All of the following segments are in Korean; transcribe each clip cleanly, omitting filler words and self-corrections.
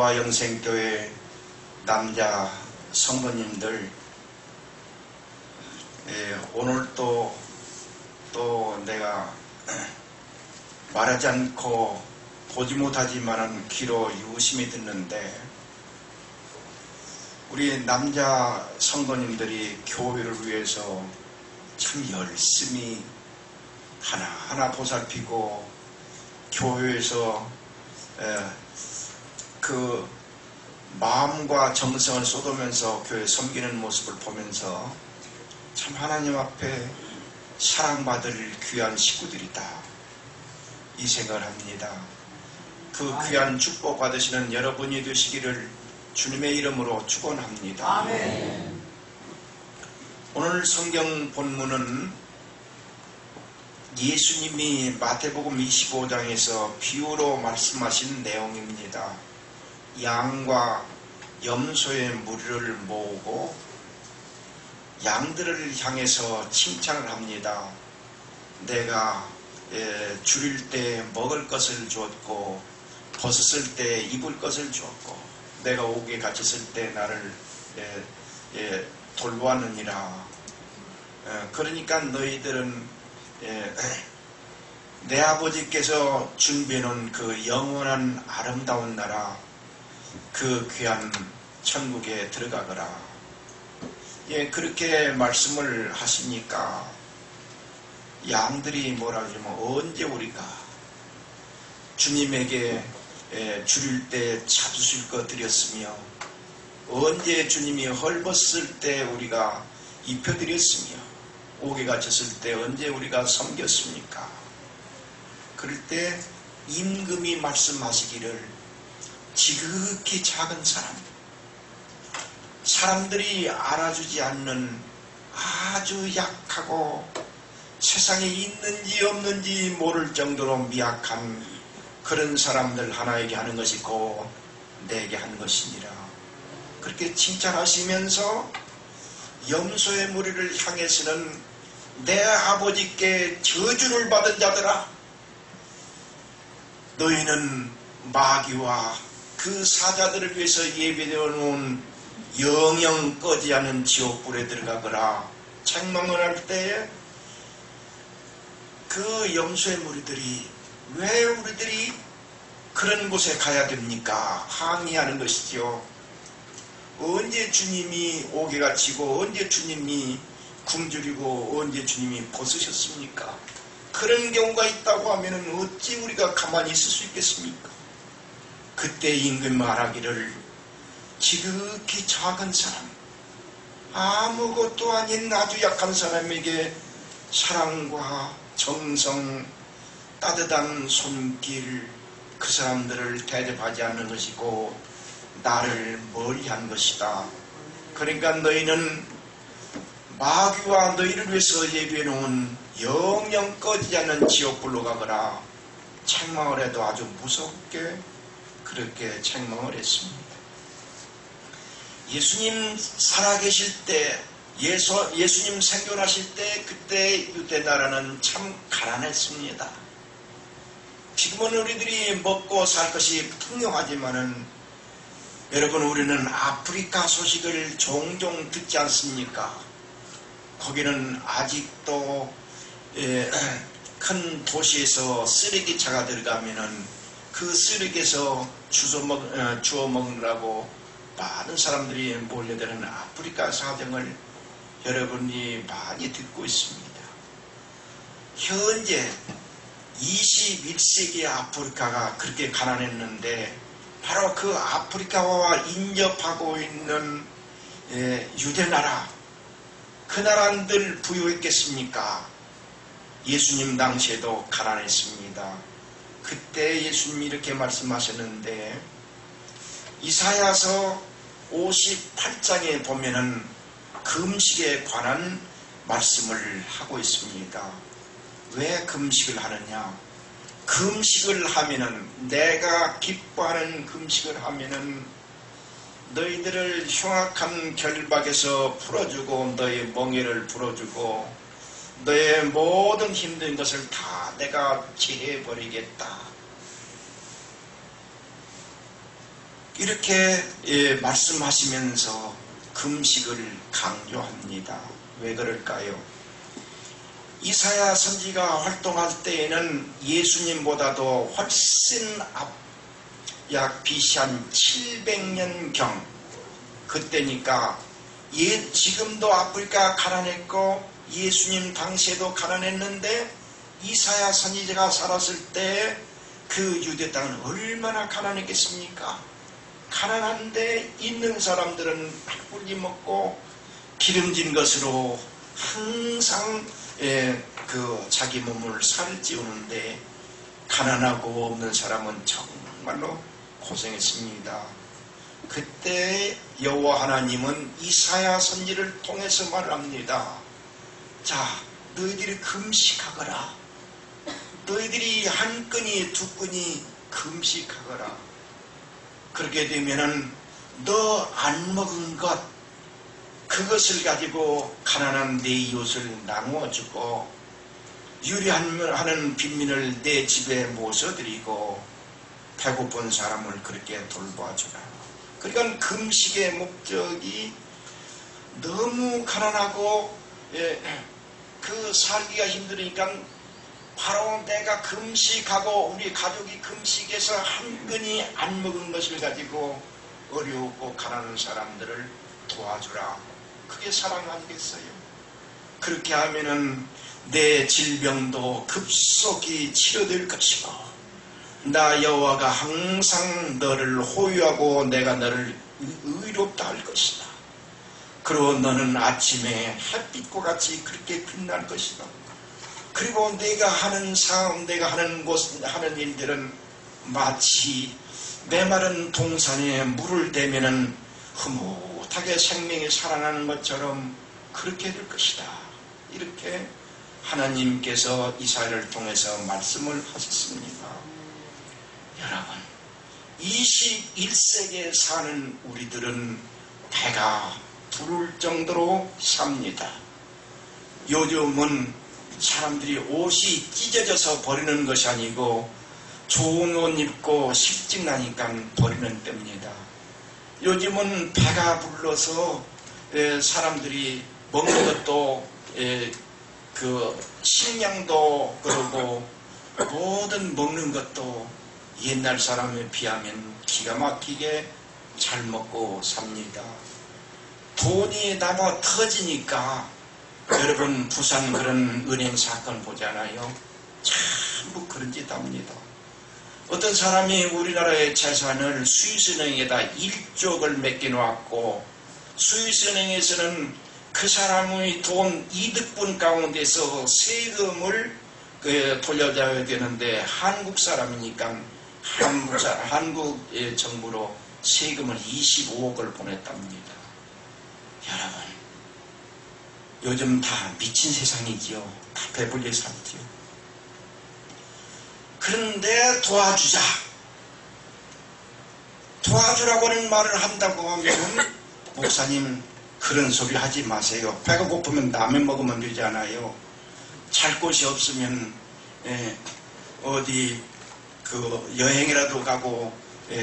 부활영생교회 남자 성도님들, 오늘 또 내가 말하지 않고 보지 못하지만은 귀로 유심히 듣는데, 우리 남자 성도님들이 교회를 위해서 참 열심히 하나하나 보살피고 교회에서 그 마음과 정성을 쏟으면서 교회 섬기는 모습을 보면서 참 하나님 앞에 사랑받을 귀한 식구들이다, 이 생각을 합니다. 그 귀한 축복 받으시는 여러분이 되시기를 주님의 이름으로 축원합니다. 아멘. 오늘 성경 본문은 예수님이 마태복음 25장에서 비유로 말씀하신 내용입니다. 양과 염소의 무리를 모으고 양들을 향해서 칭찬을 합니다. 내가 줄일 때 먹을 것을 주었고 벗었을 때 입을 것을 주었고 내가 옥에 갇혔을 때 나를 돌보았느니라. 그러니까 너희들은 내 아버지께서 준비해놓은 그 영원한 아름다운 나라, 그 귀한 천국에 들어가거라. 그렇게 말씀을 하시니까 양들이 뭐라 그러면, 언제 우리가 주님에게 줄일 때 잡수실 것 드렸으며, 언제 주님이 헐벗을 때 우리가 입혀드렸으며, 옥에 갇혔을 때 언제 우리가 섬겼습니까? 그럴 때 임금이 말씀하시기를, 지극히 작은 사람들이 알아주지 않는 아주 약하고 세상에 있는지 없는지 모를 정도로 미약한 그런 사람들 하나에게 하는 것이 곧 내게 한 것이니라. 그렇게 칭찬하시면서 염소의 무리를 향해서는 내 아버지께 저주를 받은 자들아, 너희는 마귀와 그 사자들을 위해서 예비되어 놓은 영영 꺼지 않은 지옥불에 들어가거라. 책망을 할 때에 그 염소의 무리들이 왜 우리들이 그런 곳에 가야 됩니까? 항의하는 것이죠. 언제 주님이 옥에 갇히고 언제 주님이 굶주리고 언제 주님이 벗으셨습니까? 그런 경우가 있다고 하면 어찌 우리가 가만히 있을 수 있겠습니까? 그때 임금이 말하기를, 지극히 작은 사람, 아무것도 아닌 아주 약한 사람에게 사랑과 정성, 따뜻한 손길, 그 사람들을 대접하지 않는 것이고 나를 멀리한 것이다. 그러니까 너희는 마귀와 너희를 위해서 예비해 놓은 영영 꺼지지 않는 지옥불로 가거라. 책망을 해도 아주 무섭게 그렇게 책망을 했습니다. 예수님 살아계실 때, 예수님 생존하실 때, 그때 유대 나라는 참 가난했습니다. 지금은 우리들이 먹고 살 것이 풍요하지만은, 여러분, 우리는 아프리카 소식을 종종 듣지 않습니까? 거기는 아직도 큰 도시에서 쓰레기차가 들어가면은 그 쓰레기에서 주워 먹느라고 많은 사람들이 몰려드는 아프리카 사정을 여러분이 많이 듣고 있습니다. 현재 21세기 아프리카가 그렇게 가난했는데, 바로 그 아프리카와 인접하고 있는 유대나라, 그 나라들 부유했겠습니까? 예수님 당시에도 가난했습니다. 그때 예수님이 이렇게 말씀하셨는데, 이사야서 58장에 보면은 금식에 관한 말씀을 하고 있습니다. 왜 금식을 하느냐? 금식을 하면은, 내가 기뻐하는 금식을 하면은 너희들을 흉악한 결박에서 풀어주고 너의 멍에를 풀어주고 너의 모든 힘든 것을 다 내가 제해버리겠다. 이렇게 말씀하시면서 금식을 강조합니다. 왜 그럴까요? 이사야 선지가 활동할 때에는 예수님보다도 훨씬 약 BC 한 700년경 그때니까 지금도 아프리카 가난했고 예수님 당시에도 가난했는데 이사야 선지자가 살았을 때 그 유대 땅은 얼마나 가난했겠습니까? 가난한데 있는 사람들은 배불리 먹고 기름진 것으로 항상 자기 몸을 살찌우는데 가난하고 없는 사람은 정말로 고생했습니다. 그때 여호와 하나님은 이사야 선지를 통해서 말합니다. 자, 너희들이 금식하거라. 너희들이 한 끈이 두 끈이 금식하거라. 그렇게 되면은 너 안 먹은 것 그것을 가지고 가난한 내 이웃을 나누어 주고 유리하는 빈민을 내 집에 모셔드리고 배고픈 사람을 그렇게 돌봐주라. 그러니까 금식의 목적이 너무 가난하고 그 살기가 힘드니까 바로 내가 금식하고 우리 가족이 금식해서 한 끈이 안 먹은 것을 가지고 어려웠고 가난한 사람들을 도와주라. 그게 사랑 아니겠어요? 그렇게 하면은 내 질병도 급속히 치료될 것이고 나 여호와가 항상 너를 호위하고 내가 너를 의롭다 할 것이다. 그리고 너는 아침에 햇빛과 같이 그렇게 빛날 것이다. 그리고 내가 하는 삶, 내가 하는 일들은 마치 메마른 동산에 물을 대면은 흐뭇하게 생명이 살아나는 것처럼 그렇게 될 것이다. 이렇게 하나님께서 이사야를 통해서 말씀을 하셨습니다. 여러분, 21세기에 사는 우리들은 배가 부를 정도로 삽니다. 요즘은 사람들이 옷이 찢어져서 버리는 것이 아니고 좋은 옷 입고 실직 나니까 버리는 때입니다. 요즘은 배가 불러서 사람들이 먹는 것도 그 식량도 그러고 모든 먹는 것도 옛날 사람에 비하면 기가 막히게 잘 먹고 삽니다. 돈이 남아 터지니까 여러분 부산 그런 은행 사건 보잖아요. 전부 그런 짓 합니다. 어떤 사람이 우리나라의 재산을 스위스은행에다 1조를 맡겨놓았고 스위스은행에서는 그 사람의 돈 이득분 가운데서 세금을 돌려줘야 되는데 한국 사람이니까 한국 정부로 세금을 25억을 보냈답니다. 여러분, 요즘 다 미친 세상이지요. 다 배불리 살지요. 그런데 도와주라고는 말을 한다고 하면 목사님 그런 소리 하지 마세요. 배가 고프면 라면 먹으면 되잖아요. 잘 곳이 없으면 어디 그 여행이라도 가고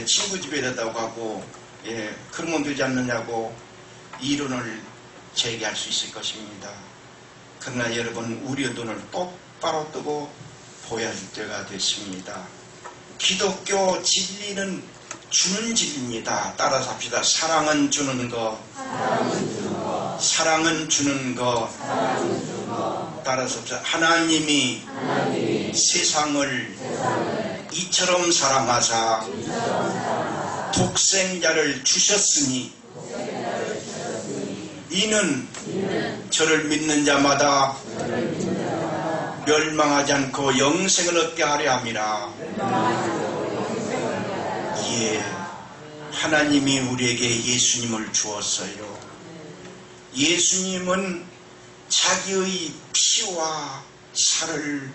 친구 집에라도 가고 그러면 되지 않느냐고 이론을 제기할 수 있을 것입니다. 그러나 여러분, 우리의 눈을 똑바로 뜨고 보여야 할 때가 됐습니다. 기독교 진리는 주는 진리입니다. 따라서 합시다. 사랑은 주는 거, 사랑은 주는 거. 따라서 합시다. 하나님이 세상을 이처럼 사랑하사 독생자를 주셨으니 이는 저를 믿는 자마다 멸망하지 않고 영생을 얻게 하려 함이라. 예, 하나님이 우리에게 예수님을 주었어요. 예수님은 자기의 피와 살을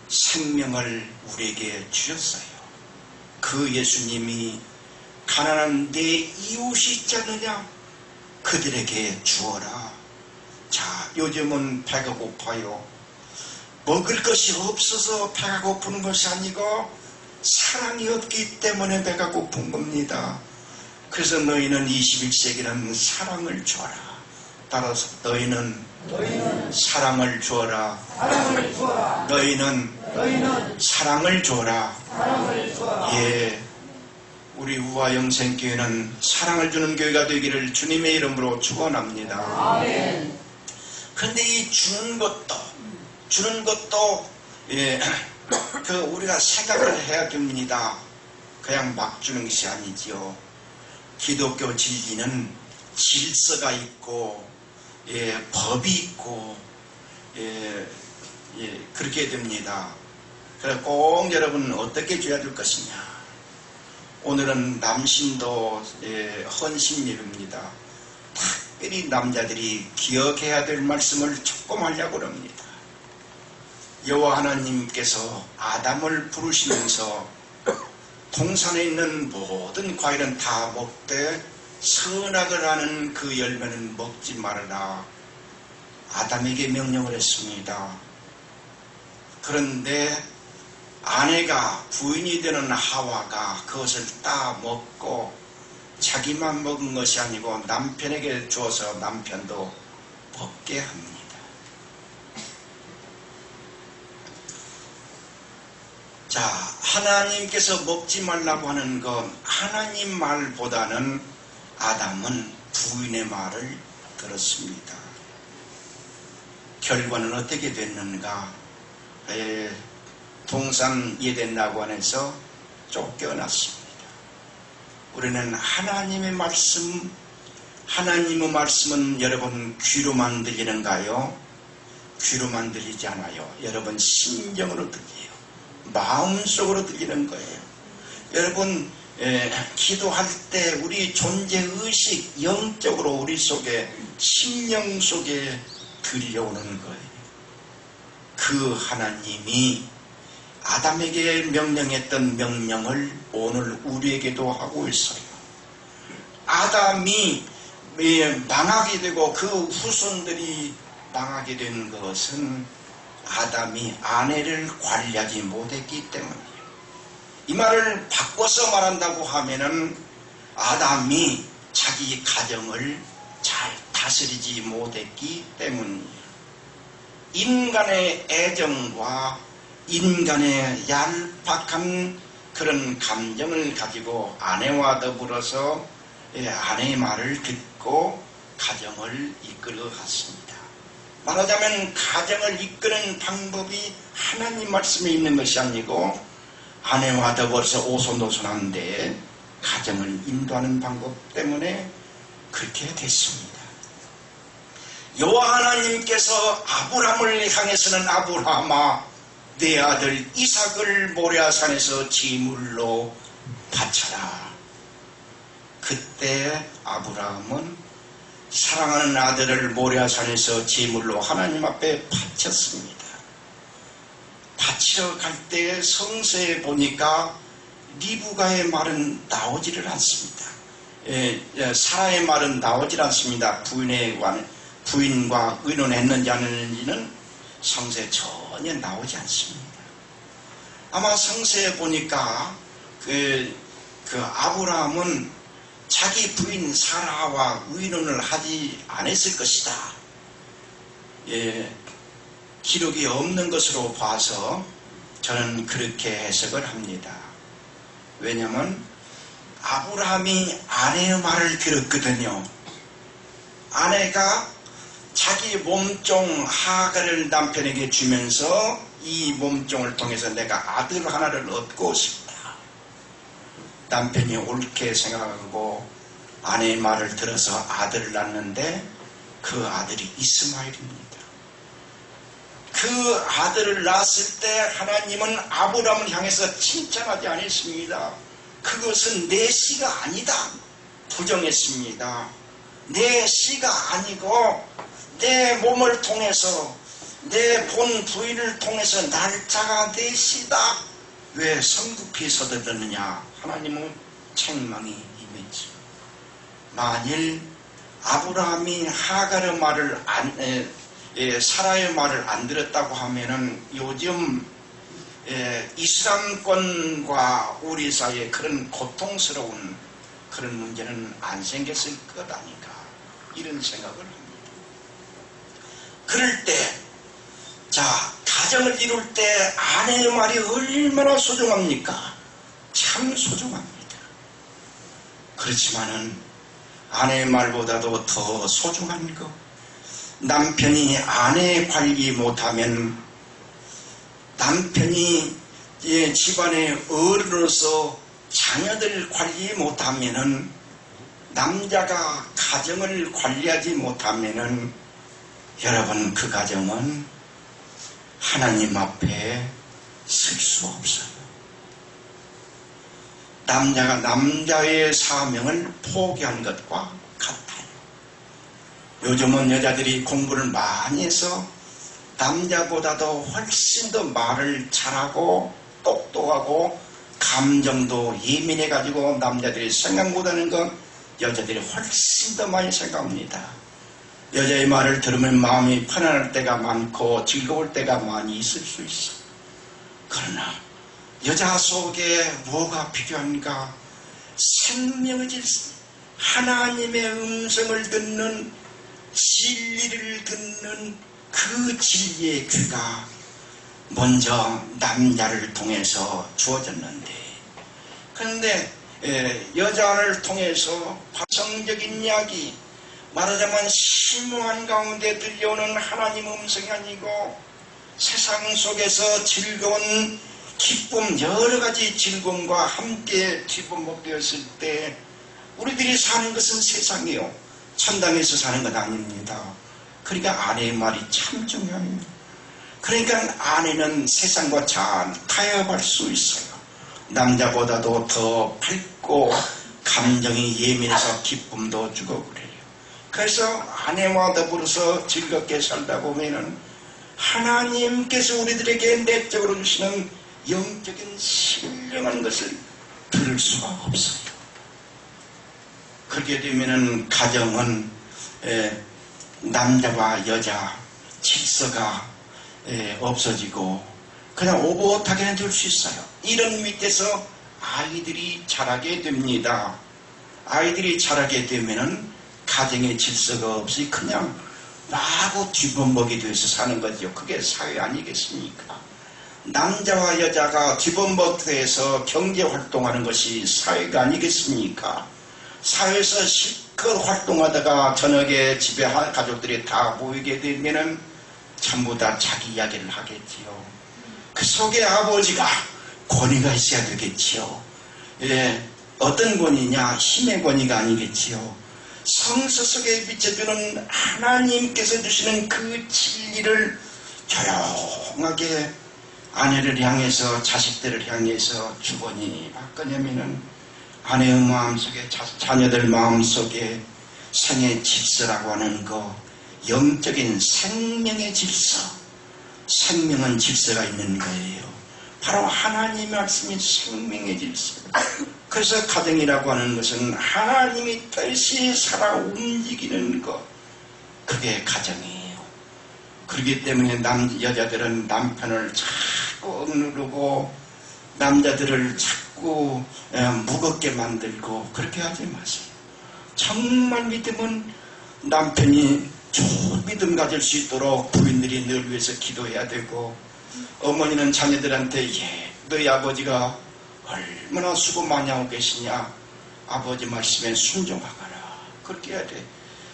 생명을 우리에게 주셨어요. 그 예수님이 가난한 내 이웃이 있지 않느냐? 그들에게 주어라. 자, 요즘은 배가 고파요. 먹을 것이 없어서 배가 고프는 것이 아니고 사랑이 없기 때문에 배가 고픈 겁니다. 그래서 너희는 21세기는 사랑을 주어라. 따라서 너희는 사랑을 주어라. 너희는 사랑을 주어라. 예, 우리 우화 영생교회는 사랑을 주는 교회가 되기를 주님의 이름으로 축원합니다. 그런데 이 주는 것도 예, 우리가 생각을 해야 됩니다. 그냥 막 주는 것이 아니지요. 기독교 진리는 질서가 있고, 예, 법이 있고, 그렇게 됩니다. 그래서 꼭 여러분 어떻게 줘야 될 것이냐. 오늘은 남신도 헌신일입니다. 특별히 남자들이 기억해야 될 말씀을 조금 하려고 합니다. 여호와 하나님께서 아담을 부르시면서 동산에 있는 모든 과일은 다 먹되 선악을 하는 그 열매는 먹지 말아라. 아담에게 명령을 했습니다. 그런데 아내가 부인이 되는 하와가 그것을 따 먹고 자기만 먹은 것이 아니고 남편에게 주어서 남편도 먹게 합니다. 자, 하나님께서 먹지 말라고 하는 건 하나님 말보다는 아담은 부인의 말을 들었습니다. 결과는 어떻게 됐는가? 동산 예덴 낙원에서 쫓겨났습니다. 우리는 하나님의 말씀은 여러분 귀로만 들리는가요? 귀로만 들리지 않아요. 여러분 심정으로 들려요. 마음속으로 들리는 거예요. 여러분 기도할 때 우리 존재의식 영적으로 우리 속에 심령 속에 들려오는 거예요. 그 하나님이 아담에게 명령했던 명령을 오늘 우리에게도 하고 있어요. 아담이 망하게 되고 그 후손들이 망하게 된 것은 아담이 아내를 관리하지 못했기 때문이에요. 이 말을 바꿔서 말한다고 하면은 아담이 자기 가정을 잘 다스리지 못했기 때문이에요. 인간의 애정과 인간의 얄팍한 그런 감정을 가지고 아내와 더불어서 아내의 말을 듣고 가정을 이끌어 갔습니다. 말하자면 가정을 이끄는 방법이 하나님 말씀에 있는 것이 아니고 아내와 더불어서 오손도손한데 가정을 인도하는 방법 때문에 그렇게 됐습니다. 여호와 하나님께서 아브라함을 향해서는 아브라함아 내 아들 이삭을 모리아산에서 제물로 바쳐라. 그때 아브라함은 사랑하는 아들을 모리아산에서 제물로 하나님 앞에 바쳤습니다. 바치러 갈 때 성서에 보니까 리브가의 말은 나오지를 않습니다. 사라의 말은 나오질 않습니다. 부인과 의논했는지 안 했는지는 성서에 전혀 나오지 않습니다. 아마 성서에 보니까 그 아브라함은 자기 부인 사라와 의논을 하지 않았을 것이다. 기록이 없는 것으로 봐서 저는 그렇게 해석을 합니다. 왜냐하면 아브라함이 아내의 말을 들었거든요. 아내가 자기 몸종 하갈을 남편에게 주면서 이 몸종을 통해서 내가 아들 하나를 얻고 싶다. 남편이 옳게 생각하고 아내의 말을 들어서 아들을 낳는데 그 아들이 이스마엘입니다. 그 아들을 낳았을 때 하나님은 아브라함을 향해서 칭찬하지 않았습니다. 그것은 내 씨가 아니다. 부정했습니다. 내 씨가 아니고 내 몸을 통해서 내 본 부인을 통해서 날짜가 내 씨다. 왜 성급히 서두르느냐. 하나님은 책망이 임했죠. 만일 아브라함이 하갈의 말을 사라의 말을 안 들었다고 하면은 요즘 이슬람권과 우리 사이에 그런 고통스러운 그런 문제는 안 생겼을 것 아닌가 이런 생각을 합니다. 그럴 때 자, 가정을 이룰 때 아내의 말이 얼마나 소중합니까? 참 소중합니다. 그렇지만은 아내의 말보다도 더 소중한 거, 남편이 아내 관리 못하면, 남편이 집안의 어른으로서 자녀들 관리 못하면은, 남자가 가정을 관리하지 못하면은 여러분 그 가정은 하나님 앞에 설 수 없어요. 남자가 남자의 사명을 포기한 것과 같아요. 요즘은 여자들이 공부를 많이 해서 남자보다도 훨씬 더 말을 잘하고 똑똑하고 감정도 예민해가지고 남자들이 생각 못하는 건 여자들이 훨씬 더 많이 생각합니다. 여자의 말을 들으면 마음이 편안할 때가 많고 즐거울 때가 많이 있을 수 있어. 그러나 여자 속에 뭐가 필요한가? 생명의 질서, 하나님의 음성을 듣는, 진리를 듣는 그 진리의 귀가 먼저 남자를 통해서 주어졌는데, 그런데 여자를 통해서 성적인 이야기, 말하자면 심오한 가운데 들려오는 하나님 음성이 아니고 세상 속에서 즐거운 기쁨, 여러 가지 즐거움과 함께 뒤범벅되었을 때 우리들이 사는 것은 세상이요, 천당에서 사는 것 아닙니다. 그러니까 아내의 말이 참 중요합니다. 그러니까 아내는 세상과 잘 타협할 수 있어요. 남자보다도 더 밝고 감정이 예민해서 기쁨도 주고 그래요. 그래서 아내와 더불어서 즐겁게 살다 보면은 하나님께서 우리들에게 내적으로 주시는 영적인 신령한 것을 들을 수가 없어요. 그렇게 되면은 가정은 남자와 여자 질서가 없어지고 그냥 오붓하게 될 수 있어요. 이런 밑에서 아이들이 자라게 됩니다. 아이들이 자라게 되면은 가정의 질서가 없이 그냥 마구 뒤범벅이 돼서 사는 거죠. 그게 사회 아니겠습니까? 남자와 여자가 뒤범벅돼서 경제활동하는 것이 사회가 아니겠습니까? 사회에서 실컷 활동하다가 저녁에 집에 가족들이 다 모이게 되면은 전부 다 자기 이야기를 하겠지요. 그 속에 아버지가 권위가 있어야 되겠지요. 어떤 권위냐? 힘의 권위가 아니겠지요. 성서 속에 비춰주는 하나님께서 주시는 그 진리를 조용하게 아내를 향해서, 자식들을 향해서 주거니 바꾸냐면은 아내의 마음속에, 자녀들 마음속에 생의 질서라고 하는 거, 영적인 생명의 질서, 생명은 질서가 있는 거예요. 바로 하나님의 말씀이 생명의 질서. 그래서 가정이라고 하는 것은 하나님이 뜻이 살아 움직이는 것, 그게 가정이에요. 그렇기 때문에 여자들은 남편을 자꾸 억누르고 남자들을 자꾸 무겁게 만들고 그렇게 하지 마세요. 정말 믿음은 남편이 좋은 믿음 가질 수 있도록 부인들이 늘 위해서 기도해야 되고, 어머니는 자녀들한테 너희 아버지가 얼마나 수고 많이 하고 계시냐, 아버지 말씀에 순종하거라, 그렇게 해야 돼.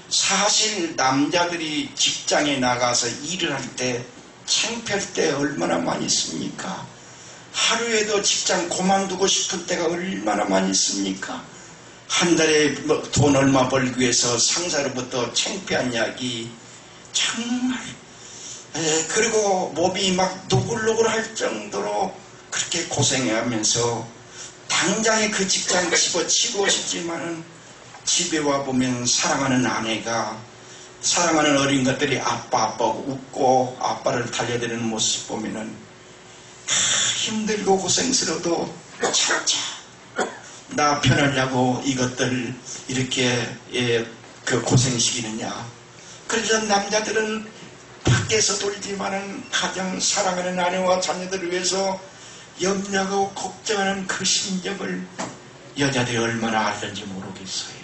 사실 남자들이 직장에 나가서 일을 할 때 창피할 때 얼마나 많이 있습니까? 하루에도 직장 그만두고 싶을 때가 얼마나 많이 있습니까? 한 달에 돈 얼마 벌기 위해서 상사로부터 창피한 이야기, 정말 그리고 몸이 막 노글노글 할 정도로 그렇게 고생하면서 당장에 그 직장 집어치고 싶지만은 집에 와보면 사랑하는 아내가, 사랑하는 어린 것들이 아빠 웃고 아빠를 달려드리는 모습 보면은 힘들고 고생스러워도 참자, 나 편하려고 이것들 이렇게 고생시키느냐. 그래서 남자들은 밖에서 돌지만은 가장 사랑하는 아내와 자녀들을 위해서 염려하고 걱정하는 그 심정을 여자들이 얼마나 알던지 모르겠어요.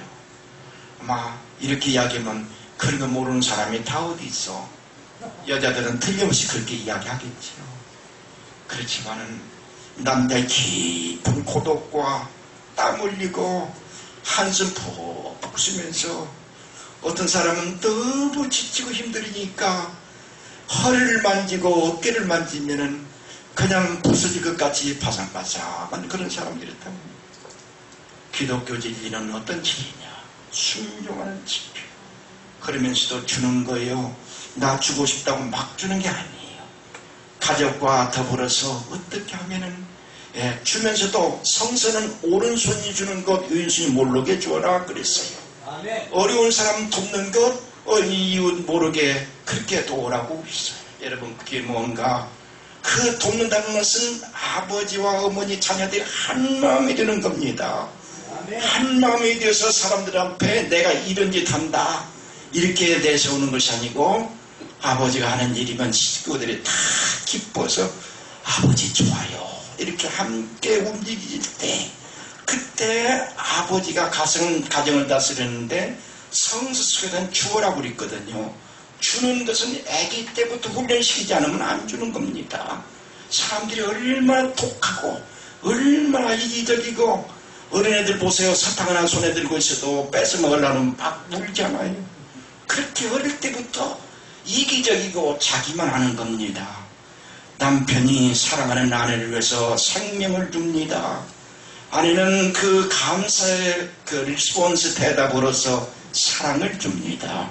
아마 이렇게 이야기하면 그런 거 모르는 사람이 다 어디 있어. 여자들은 틀림없이 그렇게 이야기하겠지요. 그렇지만은 남자의 깊은 고독과 땀 흘리고 한숨 푹푹 쉬면서 어떤 사람은 너무 지치고 힘들으니까 허리를 만지고 어깨를 만지면은 그냥 부서질 것 같이 바삭바삭한 그런 사람들이 있다. 기독교 진리는 어떤 진리냐? 순종하는 지표. 그러면서도 주는 거예요. 나 주고 싶다고 막 주는 게 아니에요. 가족과 더불어서 어떻게 하면은 주면서도 성서는 오른손이 주는 것 왼손이 모르게 주어라 그랬어요. 아멘. 어려운 사람 돕는 것 이웃 모르게 그렇게 도우라고 했어요. 여러분 그게 뭔가 그 돕는다는 것은 아버지와 어머니 자녀들이 한 마음이 되는 겁니다. 아멘. 한 마음이 되어서 사람들 앞에 내가 이런 짓 한다 이렇게 내세우는 것이 아니고 아버지가 하는 일이면 식구들이 다 기뻐서 아버지 좋아요 이렇게 함께 움직일 때 그때 아버지가 가정을 다스리는데 성서 속에는 주어라고 그랬거든요. 주는 것은 아기 때부터 훈련시키지 않으면 안 주는 겁니다. 사람들이 얼마나 독하고 얼마나 이기적이고 어린애들 보세요. 사탕 하나 손에 들고 있어도 뺏어 먹으려면 막 물잖아요. 그렇게 어릴 때부터 이기적이고 자기만 하는 겁니다. 남편이 사랑하는 아내를 위해서 생명을 줍니다. 아내는 그 감사의 그 리스폰스 대답으로서 사랑을 줍니다.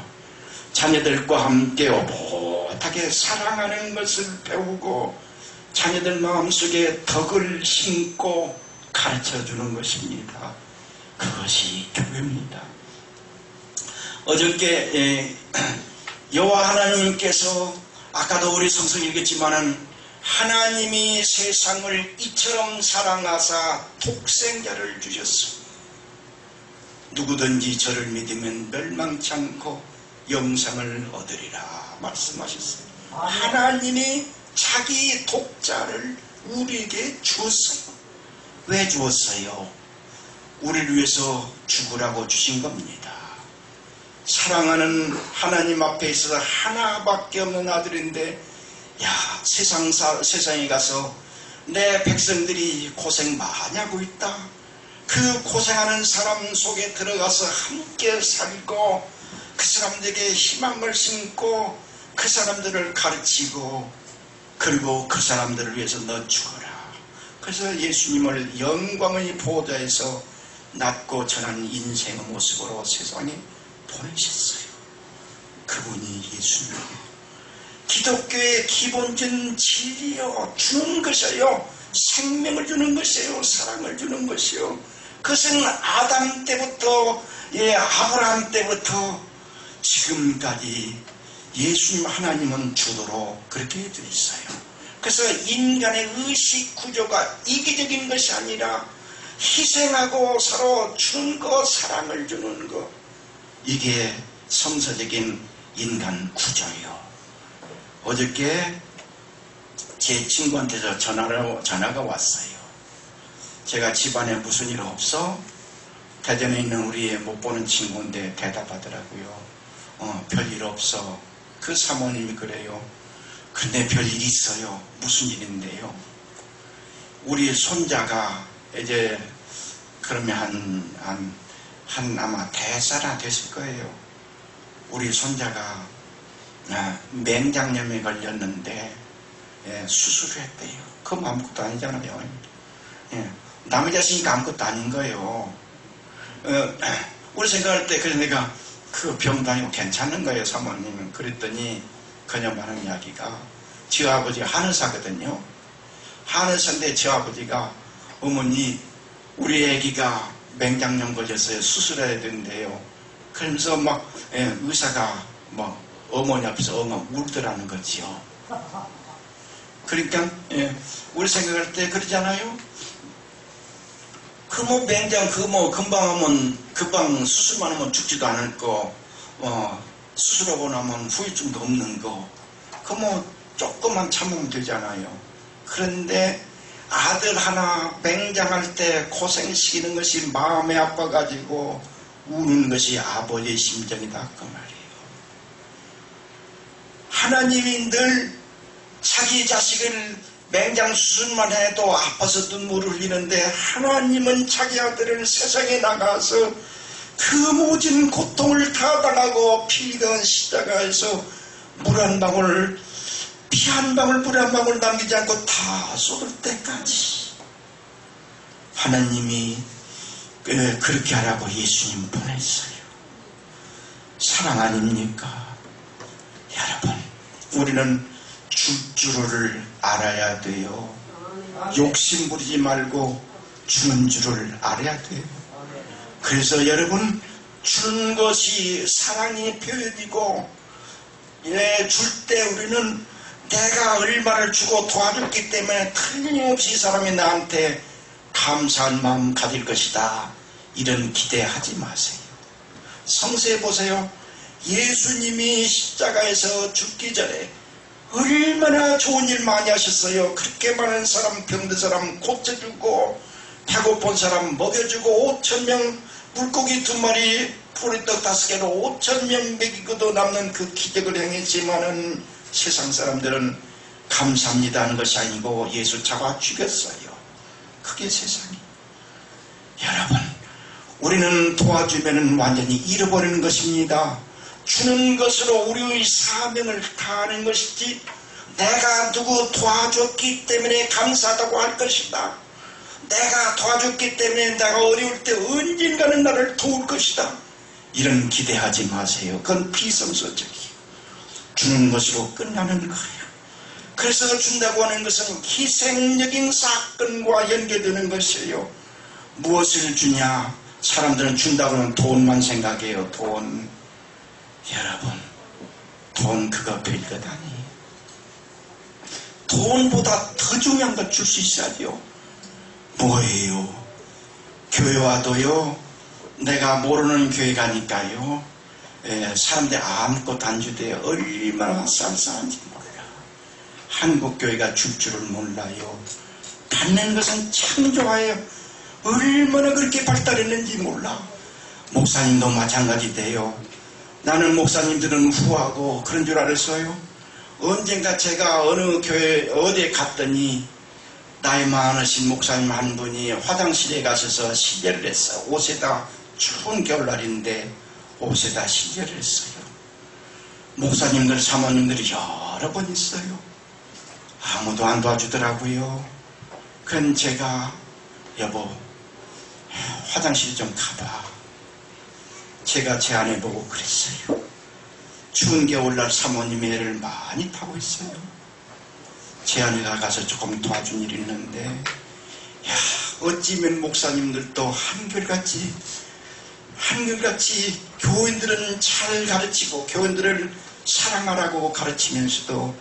자녀들과 함께 오붓하게 사랑하는 것을 배우고 자녀들 마음속에 덕을 심고 가르쳐주는 것입니다. 그것이 교회입니다. 어저께 여호와 하나님께서 아까도 우리 성서 읽었지만은 하나님이 세상을 이처럼 사랑하사 독생자를 주셨습니다. 누구든지 저를 믿으면 멸망치 않고 영생을 얻으리라 말씀하셨어요. 하나님이 자기 독자를 우리에게 주었어요. 왜 주었어요? 우리를 위해서 죽으라고 주신 겁니다. 사랑하는 하나님 앞에 있어서 하나밖에 없는 아들인데 세상에 가서 내 백성들이 고생 많이 하고 있다. 그 고생하는 사람 속에 들어가서 함께 살고 그 사람들에게 희망을 심고 그 사람들을 가르치고 그리고 그 사람들을 위해서 너 죽어라. 그래서 예수님을 영광의 보좌에서 낮고 전한 인생의 모습으로 세상에 보내셨어요. 그분이 예수님이에요. 기독교의 기본적인 진리요. 주는 것이요. 생명을 주는 것이요. 사랑을 주는 것이요. 그것은 아담 때부터 아브라함 때부터 지금까지 예수님 하나님은 주도록 그렇게 해져 있어요. 그래서 인간의 의식 구조가 이기적인 것이 아니라 희생하고 서로 주는 것, 사랑을 주는 것, 이게 성서적인 인간 구조예요. 어저께 제 친구한테서 전화가 왔어요. 제가 집안에 무슨 일 없어? 대전에 있는 우리 못 보는 친구인데 대답하더라고요. 별일 없어. 그 사모님이 그래요. 근데 별일이 있어요. 무슨 일인데요? 우리 손자가 이제 그러면 아마 대사나 됐을 거예요. 우리 손자가 맹장염에 걸렸는데 수술을 했대요. 그건 아무것도 아니잖아요. 남의 자식이니까 아무것도 아닌 거예요. 우리 생각할 때 그래서 내가 그 병 다니고 괜찮은 거예요, 사모님은. 그랬더니 그녀 말하는 이야기가 저 아버지가 한의사거든요. 한의사인데 저 아버지가 어머니 우리 애기가 맹장염 걸렸어요. 수술해야 된대요. 그러면서 막 의사가 뭐 어머니 앞에서 엉엉 울더라는 거지요. 그러니까 우리 생각할 때 그러잖아요. 그 뭐 맹장 금방 수술만 하면 죽지도 않을 거, 수술하고 나면 후유증도 없는 거, 그 뭐 조금만 참으면 되잖아요. 그런데 아들 하나 맹장할 때 고생시키는 것이 마음에 아파가지고 우는 것이 아버지의 심정이다 그 말이에요. 하나님이 늘 자기 자식을 맹장 수술만 해도 아파서 눈물을 흘리는데 하나님은 자기 아들을 세상에 나가서 그 모든 고통을 다 당하고 피 흘린 십자가에서 물 한 방울, 피 한 방울, 물 한 방울 남기지 않고 다 쏟을 때까지 하나님이 그렇게 하라고 예수님 보냈어요. 사랑 아닙니까? 여러분, 우리는 줄 줄을 알아야 돼요. 욕심 부리지 말고 주는 줄을 알아야 돼요. 그래서 여러분, 주는 것이 사랑의 표현이고, 줄 때 우리는 내가 얼마를 주고 도와줬기 때문에 틀림없이 사람이 나한테 감사한 마음 가질 것이다. 이런 기대하지 마세요. 성서에 보세요. 예수님이 십자가에서 죽기 전에 얼마나 좋은 일 많이 하셨어요. 그렇게 많은 사람, 병든 사람 고쳐주고, 배고픈 사람 먹여주고, 5,000명 물고기 2마리 포리떡 5개로 5,000명 먹이고도 남는 그 기적을 행했지만은 세상 사람들은 감사합니다 하는 것이 아니고 예수 잡아 죽였어요. 그게 세상이에요. 여러분, 우리는 도와주면 완전히 잃어버리는 것입니다. 주는 것으로 우리의 사명을 다하는 것이지, 내가 누구 도와줬기 때문에 감사하다고 할 것이다. 내가 도와줬기 때문에 내가 어려울 때 언젠가는 나를 도울 것이다. 이런 기대하지 마세요. 그건 비성서적이에요. 주는 것으로 끝나는 거예요. 그래서 준다고 하는 것은 희생적인 사건과 연계되는 것이에요. 무엇을 주냐? 사람들은 준다고 하면 돈만 생각해요. 돈. 여러분, 돈 그거 별것 아니에요. 돈보다 더 중요한 걸 줄 수 있어야 돼요. 뭐예요? 교회 와도요, 내가 모르는 교회 가니까요, 사람들이 아무것도 안 주대요. 얼마나 쌀쌀한지 몰라. 한국 교회가 줄 줄을 몰라요. 받는 것은 참 좋아요. 얼마나 그렇게 발달했는지 몰라. 목사님도 마찬가지돼요. 나는 목사님들은 후하고 그런 줄 알았어요. 언젠가 제가 어느 교회 어디에 갔더니 나이 많으신 목사님 한 분이 화장실에 가셔서 시제를 했어요. 옷에다, 추운 겨울날인데 옷에다 시제를 했어요. 목사님들, 사모님들이 여러 번 있어요. 아무도 안 도와주더라고요. 그건 제가, 여보, 화장실 좀 가봐. 제가 제 아내 보고 그랬어요. 추운 겨울날 사모님의 애를 많이 타고 있어요. 제 아내가 가서 조금 도와준 일이 있는데, 야, 어찌면 목사님들도 한결같이 교인들은 잘 가르치고 교인들을 사랑하라고 가르치면서도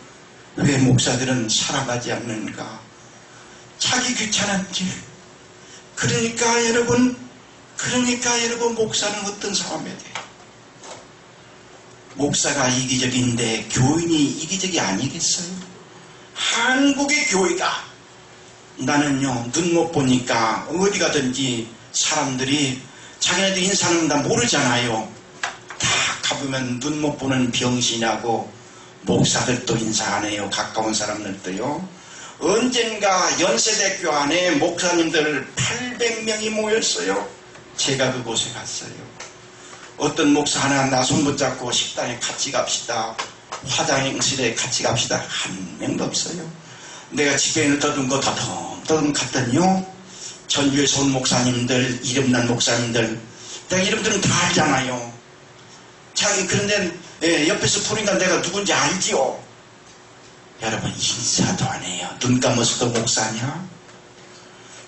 왜 목사들은 살아가지 않는가? 자기 귀찮은 길. 그러니까 여러분 목사는 어떤 사람이야 돼요? 목사가 이기적인데 교인이 이기적이 아니겠어요? 한국의 교회가, 나는요, 눈 못 보니까 어디 가든지 사람들이 자기네들 인사는 다 모르잖아요. 다 가보면 눈 못 보는 병신하고 목사들도 인사 안 해요. 가까운 사람들도요. 언젠가 연세대교 안에 목사님들 800명이 모였어요. 제가 그곳에 갔어요. 어떤 목사 하나 나 손 붙잡고 식당에 같이 갑시다, 화장실에 같이 갑시다, 한 명도 없어요. 내가 집에 떠든 거 더듬 갔더니요, 전주에서 온 목사님들, 이름난 목사님들, 내가 이름들은 다 알잖아요. 그런데 옆에서 부르니까 내가 누군지 알지요. 여러분, 인사도 안 해요. 눈 감아서도 목사냐?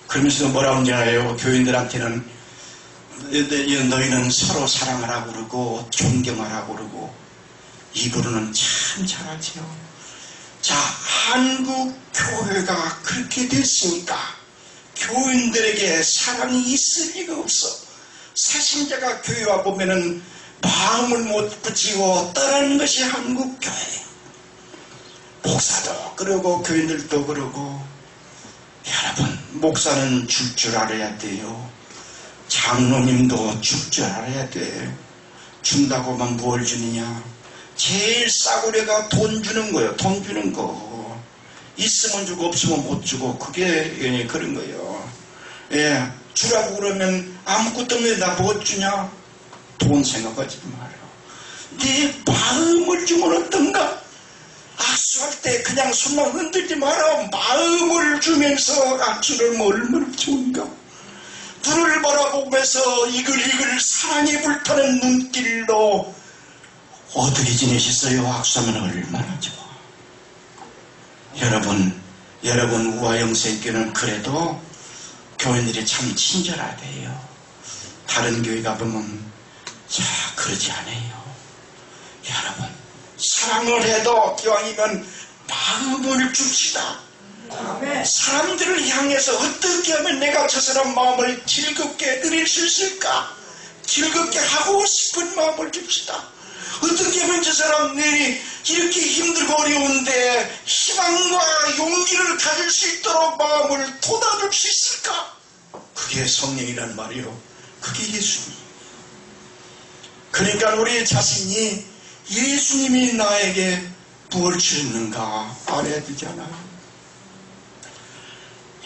그러면서 뭐라고 하는지 알아요? 교인들한테는 너희는 서로 사랑하라고 그러고 존경하라고 그러고. 입으로는 참 잘하지요. 자, 한국 교회가 그렇게 됐으니까 교인들에게 사랑이 있을 리가 없어. 새신자가 교회 와 보면은 마음을 못 붙이고 떠나는 것이 한국 교회. 목사도 그러고 교인들도 그러고. 여러분, 목사는 줄 줄 알아야 돼요. 장로님도 줄 줄 알아야 돼요. 준다고만 뭘 주느냐? 제일 싸구려가 돈 주는 거예요. 돈 주는 거. 있으면 주고 없으면 못 주고, 그게 그런 거예요. 예, 주라고 그러면 아무것도 없는데 나 못 주냐? 돈 생각하지 마라. 네 마음을 주면 어떤가? 악수할 때 그냥 손만 흔들지 마라. 마음을 주면서 악수를 얼마나 좋은가? 눈을 바라보면서 이글이글 사랑이 불타는 눈길로 어떻게 지내셨어요? 악수하면 얼마나 좋아. 여러분 우화영생교는 그래도 교인들이 참 친절하대요. 다른 교회 가보면 자 그러지 않아요. 여러분, 사랑을 해도 기왕이면 마음을 줍시다. 사람들을 향해서 어떻게 하면 내가 저 사람 마음을 즐겁게 드릴 수 있을까? 즐겁게 하고 싶은 마음을 줍시다. 어떻게 하면 저 사람들이 이렇게 힘들고 어려운데 희망과 용기를 가질 수 있도록 마음을 돋아줄 수 있을까? 그게 성령이란 말이요. 그게 예수님. 그러니까 우리 자신이 예수님이 나에게 무엇을 주셨는가 알아야 되잖아요.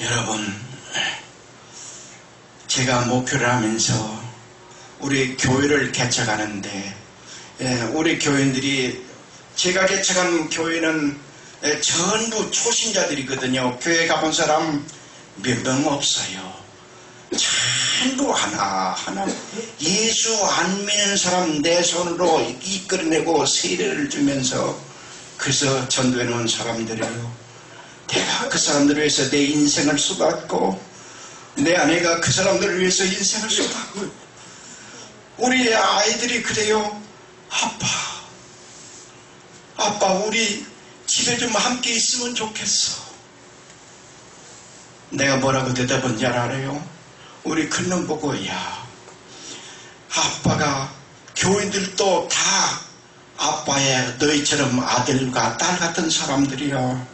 여러분, 제가 목표를 하면서 우리 교회를 개척하는데 우리 교인들이 제가 개척한 교회는 전부 초신자들이거든요. 교회 가본 사람 몇 명 없어요. 전부 하나 예수 안 믿는 사람 내 손으로 이끌어내고 세례를 주면서 그래서 전도해 놓은 사람들이에요. 내가 그 사람들을 위해서 내 인생을 쏟았고 내 아내가 그 사람들을 위해서 인생을 쏟았고 우리 아이들이 그래요. 아빠 우리 집에 좀 함께 있으면 좋겠어. 내가 뭐라고 대답한지 알아요? 우리 큰놈 보고 야 아빠가 교인들도 다 아빠의 너희처럼 아들과 딸 같은 사람들이야.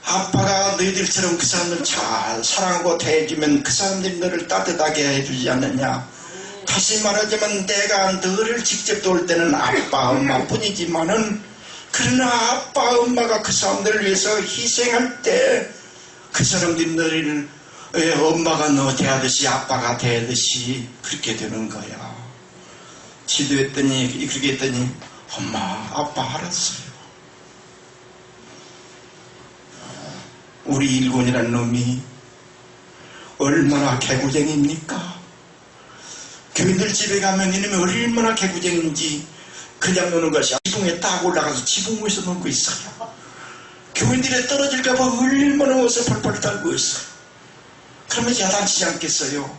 아빠가 너희들처럼 그 사람들 잘 사랑하고 대해주면 그 사람들이 너를 따뜻하게 해주지 않느냐. 다시 말하자면 내가 너를 직접 도울 때는 아빠 엄마뿐이지만은 그러나 아빠 엄마가 그 사람들을 위해서 희생할 때 그 사람들이 너를 엄마가 너 대하듯이 아빠가 대하듯이 그렇게 되는 거야. 지도했더니 그렇게 했더니 엄마 아빠 알았어요. 우리 일본이라는 놈이 얼마나 개구쟁이입니까? 교인들 집에 가면 이놈이 얼마나 개구쟁인지 그냥 노는 것이 지붕에 딱 올라가서 지붕 위에서 놀고 있어요. 교인들에 떨어질까봐 얼마나 어서 펄펄 떨고 있어요. 그러면 야단치지 않겠어요?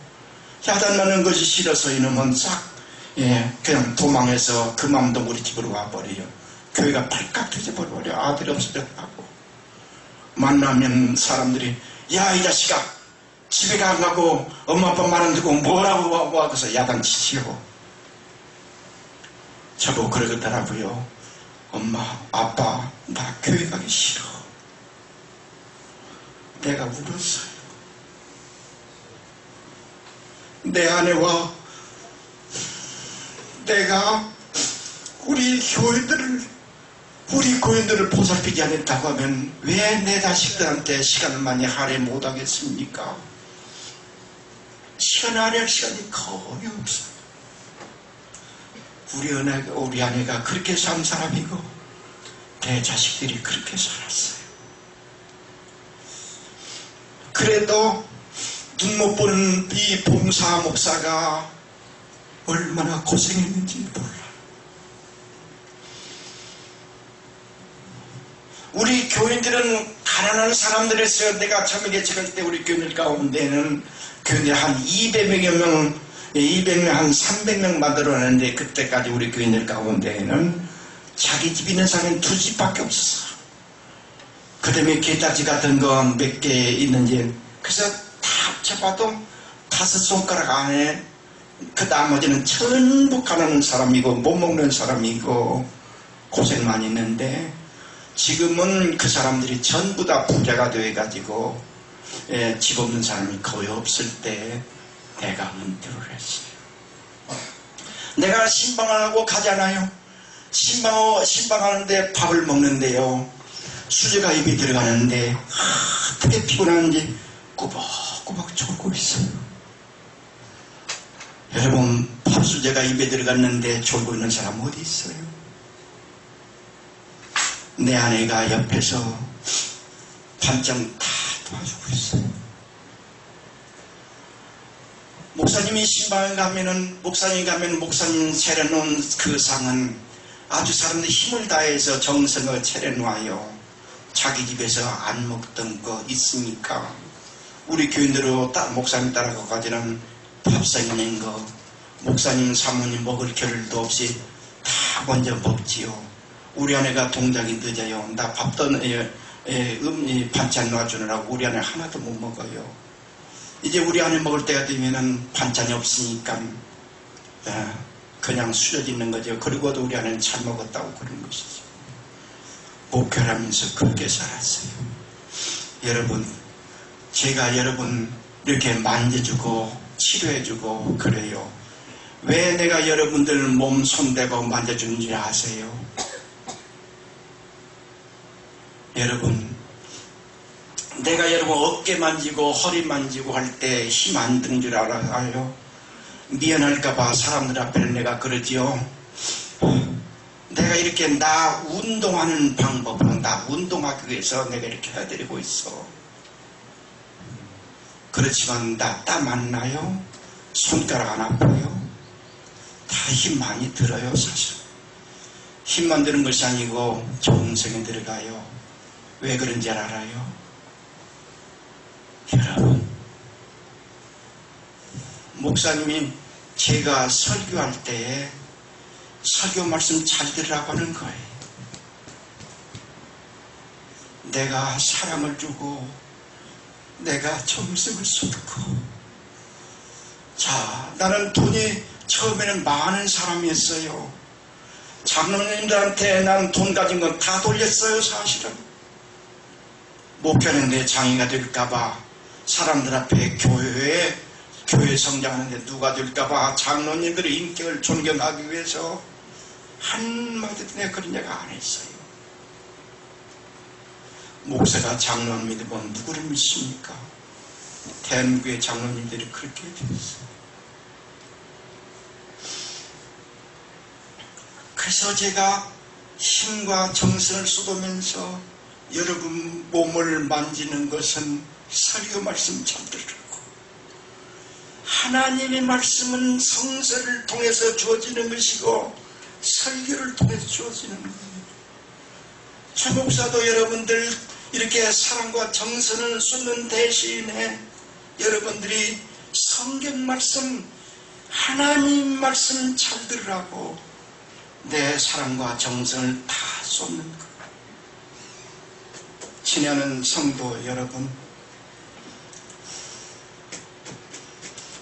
야단나는 것이 싫어서 이놈은 싹 그냥 도망해서 그 맘도 우리 집으로 와버려요. 교회가 발칵 터져버려. 아들이 없어졌다고. 만나면 사람들이 야 이 자식아 집에 안 가고 엄마 아빠 말 안 듣고 뭐라고 하고서 야단치지요. 저보고 그러더라고요. 엄마 아빠 나 교회 가기 싫어. 내가 울었어요. 내 아내와 내가 우리 교인들을 보살피지 않았다고 하면 왜 내 자식들한테 시간을 많이 할애 못하겠습니까? 시간 할애할 시간이 거의 없어요. 우리 아내가 그렇게 산 사람이고 내 자식들이 그렇게 살았어요. 그래도 눈 못 보는 이 봉사 목사가 얼마나 고생했는지 몰라. 우리 교인들은 가난한 사람들에서 내가 처음에 개척할 때 우리 교인들 가운데는 교인들 한 200명여 명, 200명 한 300명 만들어냈는데 그때까지 우리 교인들 가운데에는 자기 집 있는 사람은 2집밖에 없었어. 그 다음에 개다지 같은 거 몇 개 있는지 그래서 다 합쳐봐도 5손가락 안에 그 나머지는 전부 가난한 사람이고 못 먹는 사람이고 고생 많이 했는데 지금은 그 사람들이 전부 다 부자가 돼가지고 집 없는 사람이 거의 없을 때 내가 은퇴를 했어요. 내가 신방을 하고 가잖아요. 신방하는데 밥을 먹는데요. 수저가 입에 들어가는데 어떻게 피곤한지 꾸벅꾸벅 졸고 있어요. 여러분, 밥수저가 입에 들어갔는데 졸고 있는 사람 어디 있어요? 내 아내가 옆에서 반찬 다 도와주고 있어요. 목사님이 신방에 가면은, 목사님 차려놓은 그 상은 아주 사람들 힘을 다해서 정성을 차려놓아요. 자기 집에서 안 먹던 거 있으니까 우리 교인들로 목사님 따라가가지는 밥상 낸 거 목사님 사모님 먹을 겨를도 없이 다 먼저 먹지요. 우리 아내가 동작이 늦어요. 나 밥도 반찬 놔주느라고 우리 아내 하나도 못 먹어요. 이제 우리 아내 먹을 때가 되면은 반찬이 없으니까 그냥 수저짓는 거죠. 그리고도 우리 아내는 잘 먹었다고 그런 것이죠. 목회를 하면서 그렇게 살았어요. 여러분, 제가 여러분 이렇게 만져주고 치료해주고 그래요. 왜 내가 여러분들 몸 손대고 만져주는지 아세요? 여러분, 내가 여러분 어깨 만지고 허리 만지고 할 때 힘 안 드는 줄 알아요? 미안할까봐 사람들 앞에 내가 그러지요. 내가 이렇게 나 운동하는 방법으로 나 운동하기 위해서 내가 이렇게 해드리고 있어. 그렇지만 나 땀 안 나요? 손가락 안 아파요? 다 힘 많이 들어요. 사실 힘만 드는 것이 아니고 정성이 들어가요. 왜 그런지 알아요? 여러분, 목사님이 제가 설교할 때 설교 말씀 잘 들으라고 하는 거예요. 내가 사랑을 주고 내가 정성을 쏟고, 자, 나는 돈이 처음에는 많은 사람이었어요. 장로님들한테 나는 돈 가진 건 다 돌렸어요. 사실은 목회하는데 장애가 될까봐, 사람들 앞에 교회 성장하는데 누가 될까봐 장로님들의 인격을 존경하기 위해서 한마디도 내가 그런 얘가 안 했어요. 목사가 장로를 믿으면 누구를 믿습니까? 대한민국의 장로님들이 그렇게 되었어요. 그래서 제가 힘과 정성을 쏟으면서 여러분 몸을 만지는 것은 설교 말씀 잘 들으라고. 하나님의 말씀은 성서를 통해서 주어지는 것이고 설교를 통해서 주어지는 거예요. 최 목사도 여러분들 이렇게 사랑과 정성을 쏟는 대신에 여러분들이 성경 말씀, 하나님 말씀 잘 들으라고 내 사랑과 정성을 다 쏟는 거예요. 친애하는 성도 여러분,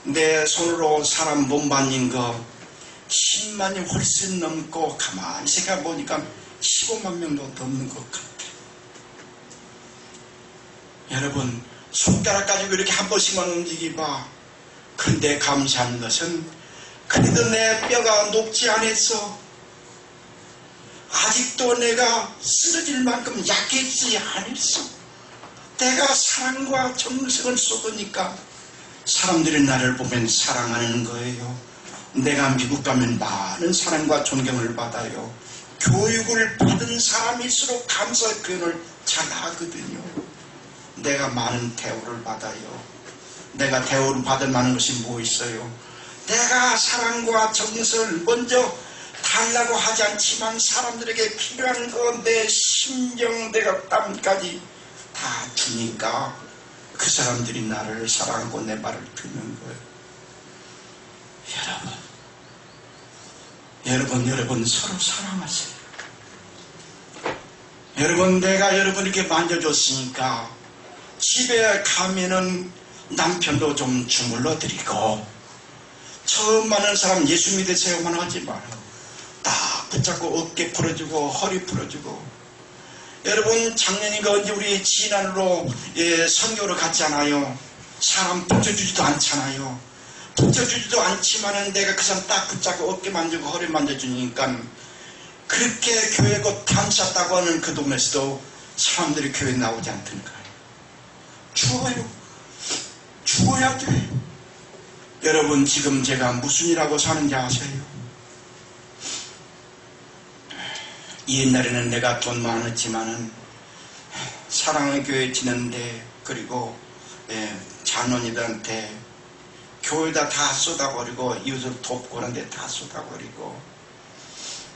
내 손으로 사람 몸 만진 거 10만이 훨씬 넘고 가만히 생각해 보니까 15만 명도 넘는 것 같아요. 여러분, 손가락 가지고 이렇게 한 번씩만 움직여봐. 그런데 감사한 것은 그래도 내 뼈가 녹지 않았어. 아직도 내가 쓰러질 만큼 약해지지 않았어. 내가 사랑과 정성을 쏟으니까 사람들이 나를 보면 사랑하는 거예요. 내가 미국 가면 많은 사랑과 존경을 받아요. 교육을 받은 사람일수록 감사 표현을 잘 하거든요. 내가 많은 대우를 받아요. 내가 대우를 받을 만한 것이 뭐 있어요? 내가 사랑과 정성을 먼저 달라고 하지 않지만 사람들에게 필요한 거 내 심정, 내가 땀까지 다 주니까 그 사람들이 나를 사랑하고 내 말을 듣는 거예요. 여러분 서로 사랑하세요. 여러분, 내가 여러분 이렇게 만져줬으니까 집에 가면은 남편도 좀 주물러 드리고, 처음 만난 사람 예수 믿으세요만 하지 말아요. 딱 붙잡고 어깨 풀어주고 허리 풀어주고. 여러분 작년인가 언제 우리 지난으로 선교로 갔잖아요. 사람 붙여주지도 않잖아요. 붙여주지도 않지만은 내가 그 사람 딱 붙잡고 어깨 만지고 허리 만져주니까 그렇게 교회 곧 감쌌다고 하는 그 동네에서도 사람들이 교회 나오지 않던가요. 죽어요. 죽어야 돼. 여러분 지금 제가 무슨 일하고 사는지 아세요? 옛날에는 내가 돈 많았지만은 사랑의 교회 지는데 그리고 자녀들한테 교회다 다 쏟아버리고 이웃을 돕고 그런데 다 쏟아버리고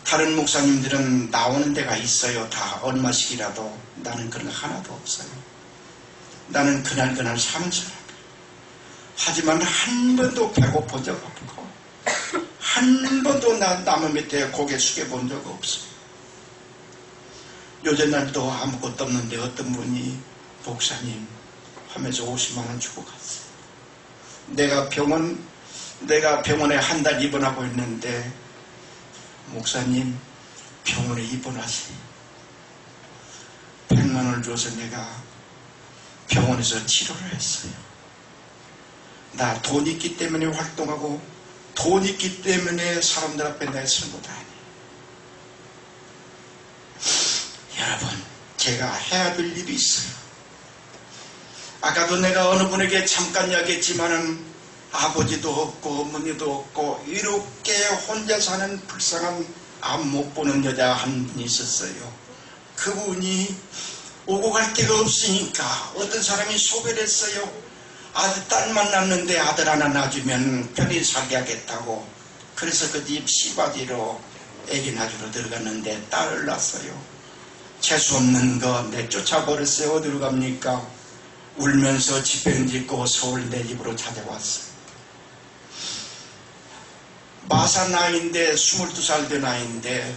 다른 목사님들은 나오는 데가 있어요. 다 얼마씩이라도. 나는 그런 거 하나도 없어요. 나는 그날 사는 사람이에요. 하지만 한 번도 배고픈 적 없고 한 번도 남의 밑에 고개 숙여본 적 없어요. 요즘날도 아무것도 없는데 어떤 분이 목사님 하면서 50만 원 주고 갔어요. 내가 병원에 한 달 입원하고 있는데 목사님 병원에 입원하세요. 100만 원을 줘서 내가 병원에서 치료를 했어요. 나 돈 있기 때문에 활동하고 돈 있기 때문에 사람들 앞에 내서는 것 아니에요. 여러분 제가 해야 될 일이 있어요. 아까도 내가 어느 분에게 잠깐 이야기했지만은 아버지도 없고 어머니도 없고 이렇게 혼자 사는 불쌍한 앞 못 보는 여자 한 분이 있었어요. 그분이 오고 갈 데가 없으니까 어떤 사람이 소개를 했어요. 아들 딸 만났는데 아들 하나 낳아주면 편히 살게 하겠다고. 그래서 그 집 시바지로 애기 낳으러 들어갔는데 딸을 낳았어요. 재수없는 거 내쫓아버렸어요. 어디로 갑니까? 울면서 집행 짓고 서울 내 집으로 찾아왔어요. 마사 나이인데 22살 된 나이인데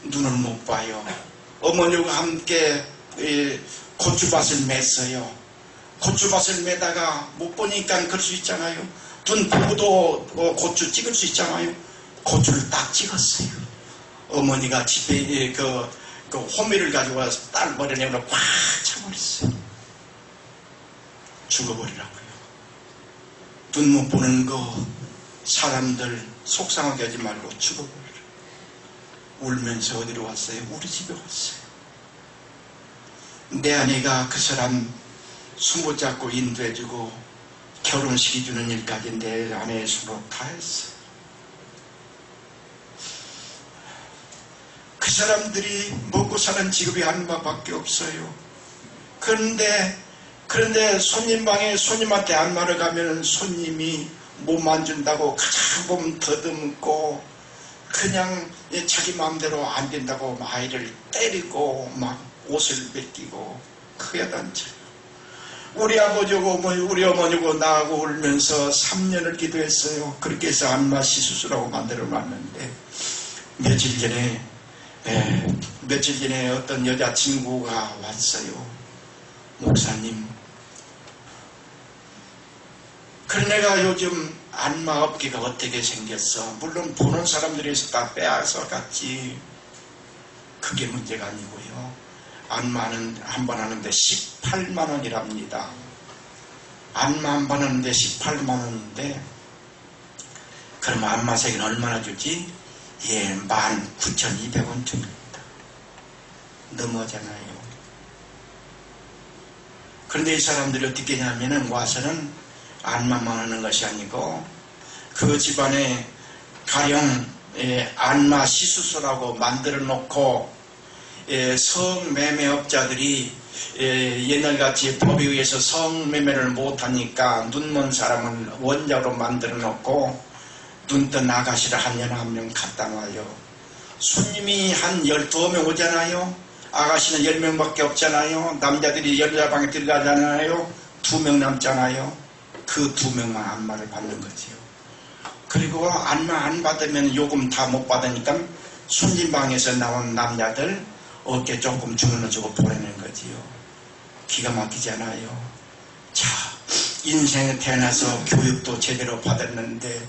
눈을 못 봐요. 어머니와 함께 고추밭을 맸어요. 고추밭을 매다가 못 보니까 그럴 수 있잖아요. 눈 보고도 고추 찍을 수 있잖아요. 고추를 딱 찍었어요. 어머니가 집에 그 호미를 가지고 와서 딸 머리에 내고 꽉 차버렸어요. 죽어버리라고요. 눈 못 보는 거 사람들 속상하게 하지 말고 죽어버리라. 울면서 어디로 왔어요? 우리 집에 왔어요. 내 아내가 그 사람 숨못 잡고 인도해주고 결혼시켜주는 일까지 내 아내의 손으로 다 했어요. 그 사람들이 먹고 사는 직업이 안마밖에 없어요. 그런데 손님방에 손님한테 안마를 가면 손님이 못 만진다고 가장 보면 더듬고 그냥 자기 마음대로 안 된다고 아이를 때리고 막 옷을 벗기고 크게 다니죠. 우리 아버지고 우리 어머니고 나하고 울면서 3년을 기도했어요. 그렇게 해서 안마 시수술하고 만들어 놨는데 며칠 전에 어떤 여자친구가 왔어요. 목사님, 그래 내가 요즘 안마 업계가 어떻게 생겼어? 물론 보는 사람들이 다 빼앗아 갔지. 그게 문제가 아니고요. 안마는 한 번 하는데 18만 원이랍니다. 안마 한 번 하는데 18만 원인데 그럼 안마색은 얼마나 주지? 19,200원 줍니다. 너무하잖아요. 그런데 이 사람들이 어떻게 하냐면은 와서는 안마만 하는 것이 아니고 그 집안에 가령 안마 시수소라고 만들어 놓고 성매매업자들이 옛날같이 법에 의해서 성매매를 못하니까 눈먼 사람은 원자로 만들어 놓고 눈뜬 아가씨를 한 년 한 명 갖다 놔요. 손님이 한 12명 오잖아요. 아가씨는 10명밖에 없잖아요. 남자들이 여자방에 들어가잖아요. 2명 남잖아요. 그 2명만 안마를 받는 거지요. 그리고 안마 안 받으면 요금 다 못 받으니까 손님방에서 나온 남자들 어깨 조금 주물러주고 보내는 거지요. 기가 막히잖아요. 자, 인생에 태어나서 교육도 제대로 받았는데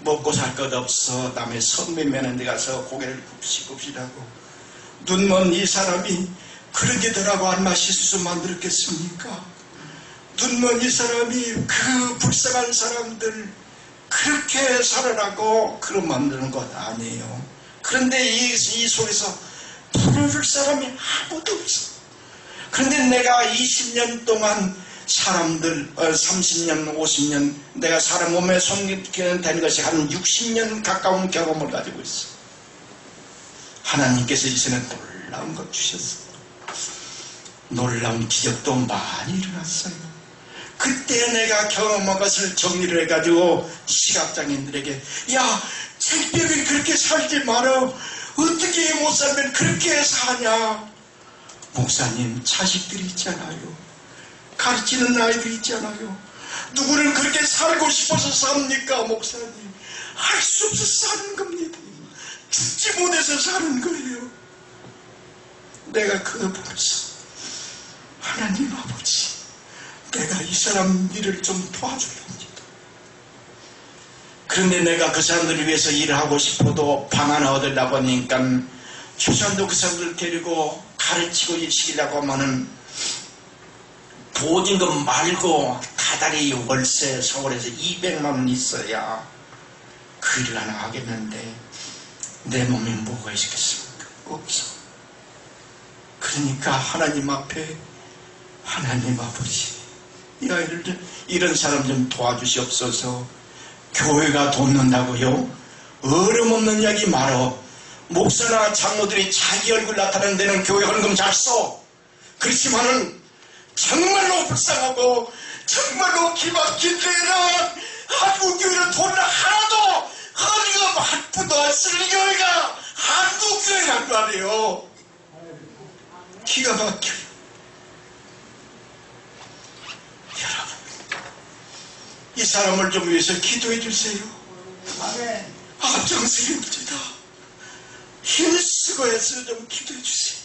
먹고 살 것 없어 남의 성매매하는 데 가서 고개를 굽시굽시하고 눈먼 이 사람이 그러게더라고 얼마 실수 만들었겠습니까? 눈먼 이 사람이 그 불쌍한 사람들 그렇게 살아라고 그런 만드는 것 아니에요. 그런데 이 속에서 부를 사람이 아무도 없어. 그런데 내가 20년 동안 사람들 30년 50년 내가 사람 몸에 손대는 것이 한 60년 가까운 경험을 가지고 있어. 하나님께서 이제는 놀라운 것 주셨어. 놀라운 기적도 많이 일어났어요. 그때 내가 경험한 것을 정리를 해가지고 시각장애인들에게 야 창피하게 그렇게 살지 말아. 어떻게 못 살면 그렇게 사냐. 목사님 자식들이 있잖아요. 가르치는 아이들이 있잖아요. 누구는 그렇게 살고 싶어서 삽니까 목사님? 할 수 없어서 사는 겁니다. 죽지 못해서 사는 거예요. 내가 그거 보면서 하나님 아버지 내가 이 사람 일을 좀 도와주렵니다. 그런데 내가 그 사람들을 위해서 일을 하고 싶어도 방 하나 얻으려고 하니까 최소한도 그 사람들 데리고 가르치고 일 시키려고 하면은 보증금 말고 다달이 월세 서울에서 200만 원 있어야 그 일을 하나 하겠는데 내 몸에 뭐가 있겠습니까? 없어. 그러니까 하나님 앞에 하나님 아버지 이 아이를 이런 사람 좀 도와주시옵소서. 교회가 돕는다고요? 어림없는 이야기 말어. 목사나 장로들이 자기 얼굴 나타내는 데는 교회 헌금 잘 써. 그렇지만은 정말로 불쌍하고 정말로 기막힌 데는 한국 교회는 돈을 하나도 헌금 한 푼도 안 쓰는 교회가 한국 교회란 말이에요. 기가 막혀요. 여러분 이 사람을 좀 위해서 기도해 주세요. 앞장서립니다. 힘쓰고 해서 좀 기도해 주세요.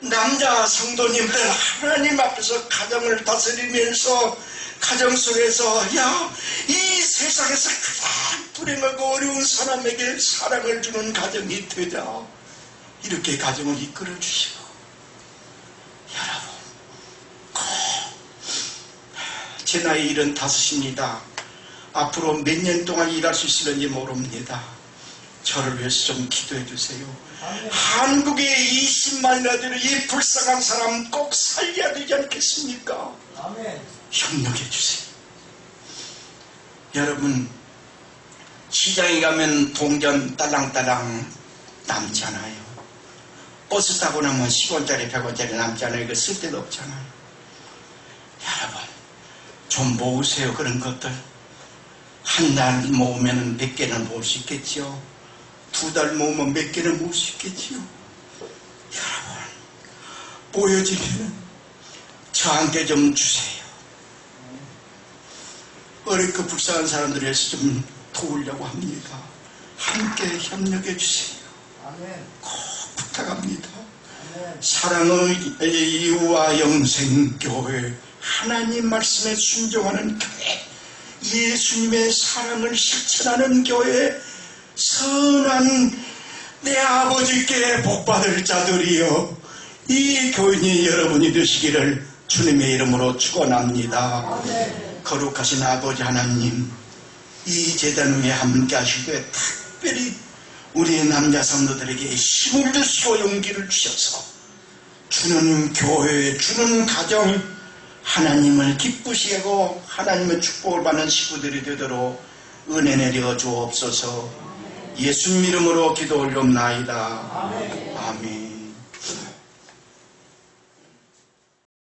남자 성도님들 하나님 앞에서 가정을 다스리면서 가정 속에서 야 이 세상에서 가장 불행하고 어려운 사람에게 사랑을 주는 가정이 되자 이렇게 가정을 이끌어 주시고 여러분 꼭 제 나이 75입니다. 앞으로 몇 년 동안 일할 수 있을지 모릅니다. 저를 위해서 좀 기도해 주세요. 아멘. 한국에 20만이나 되는 이 불쌍한 사람 꼭 살려야 되지 않겠습니까? 아멘. 협력해 주세요. 여러분 시장에 가면 동전 딸랑딸랑 남잖아요. 버스 타고 나면 10원짜리 100원짜리 남잖아요. 이거 쓸 데도 없잖아요. 여러분 좀 모으세요. 그런 것들 한 달 모으면 몇 개는 모을 수 있겠죠. 두 달 모으면 몇 개는 모을 수 있겠지요. 여러분 모여지면 저한테 좀 주세요. 어렵고 불쌍한 사람들을 위해서 좀 도우려고 합니다. 함께 협력해 주세요. 꼭 부탁합니다. 사랑의 이유와 영생교회 하나님 말씀에 순종하는 교회 예수님의 사랑을 실천하는 교회 선한 내 아버지께 복받을 자들이여 이 교인이 여러분이 되시기를 주님의 이름으로 축원합니다. 거룩하신 아버지 하나님 이 제단 위에 함께 하시되 특별히 우리 남자 성도들에게 힘을 주시고 용기를 주셔서 주는 교회 주는 가정 하나님을 기쁘시고 하나님의 축복을 받는 식구들이 되도록 은혜 내려 주옵소서. 예수님 이름으로 기도 올려옵나이다. 아멘.